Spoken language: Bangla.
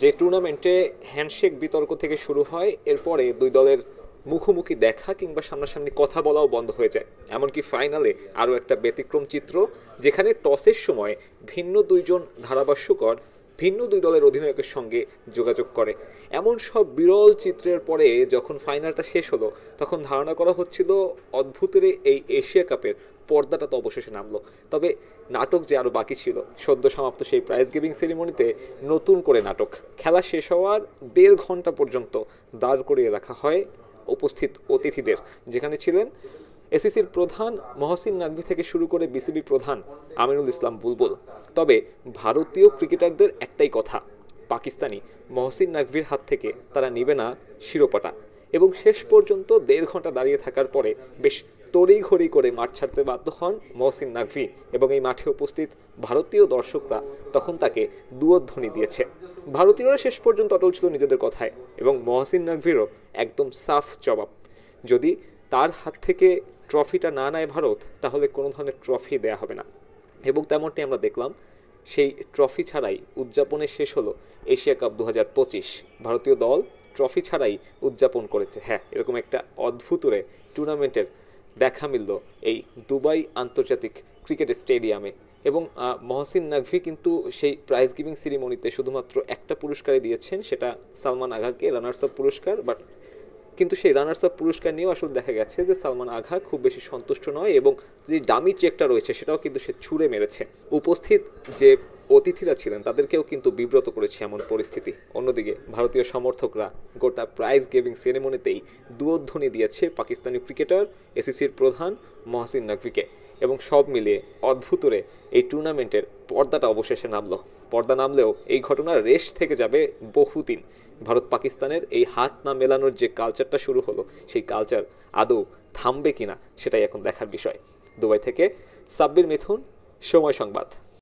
যে টুর্নামেন্টে হ্যান্ডশেক বিতর্ক থেকে শুরু হয়, এরপরে দুই দলের মুখোমুখি দেখা কিংবা সামনাসামনি কথা বলাও বন্ধ হয়ে যায়। এমনকি ফাইনালে আরও একটা ব্যতিক্রম চিত্র, যেখানে টসের সময় ভিন্ন দুইজন ধারাভাষ্যকর ভিন্ন দুই দলের অধিনায়কের সঙ্গে যোগাযোগ করে। এমন সব বিরল চিত্রের পরে যখন ফাইনালটা শেষ হলো, তখন ধারণা করা হচ্ছিল অদ্ভুতের এই এশিয়া কাপের পর্দাটা তো অবশেষে নামলো। তবে নাটক যে আরও বাকি ছিল। সদ্য সমাপ্ত সেই প্রাইজ গিভিং সেরিমনিতে নতুন করে নাটক। খেলা শেষ হওয়ার 1.5 ঘন্টা পর্যন্ত দাঁড় করিয়ে রাখা হয় উপস্থিত অতিথিদের, যেখানে ছিলেন এসিসির প্রধান মহসিন নাকভি থেকে শুরু করে বিসিবি প্রধান আমিনুল ইসলাম বুলবুল। তবে ভারতীয় ক্রিকেটারদের একটাই কথা, পাকিস্তানি মহসিন নাকভির হাত থেকে তারা নিবে না শিরোপাটা। এবং শেষ পর্যন্ত 1.5 ঘন্টা দাঁড়িয়ে থাকার পরে বেশ তড়িঘড়ি করে মাঠ ছাড়তে বাধ্য হন মহসিন নাকভি, এবং এই মাঠে উপস্থিত ভারতীয় দর্শকরা তখন তাকে দুয়ধ্বনি দিয়েছে। ভারতীয়রা শেষ পর্যন্ত অটল ছিল নিজেদের কথায়, এবং মহসিন নাকভিরও একদম সাফ জবাব, যদি তার হাত থেকে ট্রফিটা না নেয় ভারত, তাহলে কোনো ধরনের ট্রফি দেয়া হবে না। এবং তেমনটি আমরা দেখলাম, সেই ট্রফি ছাড়াই উদযাপনে শেষ হলো এশিয়া কাপ 2025। ভারতীয় দল ট্রফি ছাড়াই উদযাপন করেছে। হ্যাঁ, এরকম একটা অদ্ভুতরে টুর্নামেন্টের দেখা মিলল এই দুবাই আন্তর্জাতিক ক্রিকেট স্টেডিয়ামে। এবং মহসিন নাকভি কিন্তু সেই প্রাইজ গিভিং সেরিমনিতে শুধুমাত্র একটা পুরস্কারই দিয়েছেন, সেটা সালমান আঘাকে রানার্স আপ পুরস্কার। বাট কিন্তু সেই রানার্স আপ পুরস্কার নিয়েও আসলে দেখা গেছে যে সালমান আঘা খুব বেশি সন্তুষ্ট নয়, এবং যে দামি চেকটা রয়েছে সেটাও কিন্তু সে ছুঁড়ে মেরেছে। উপস্থিত যে অতিথিরা ছিলেন তাদেরকেও কিন্তু বিব্রত করেছে এমন পরিস্থিতি। অন্যদিকে ভারতীয় সমর্থকরা গোটা প্রাইজ গিভিং সেরেমনিতেই দুয়ধ্বনি দিয়েছে পাকিস্তানি ক্রিকেটার এসিসির প্রধান মহসিন নাকভিকে। এবং সব মিলিয়ে অদ্ভুতরে এই টুর্নামেন্টের পর্দাটা অবশেষে নামলো। পর্দা নামলেও এই ঘটনার রেশ থেকে যাবে বহুদিন। ভারত পাকিস্তানের এই হাত না মেলানোর যে কালচারটা শুরু হলো, সেই কালচার আদৌ থামবে কিনা সেটাই এখন দেখার বিষয়। দুবাই থেকে সাব্বির মিথুন, সময় সংবাদ।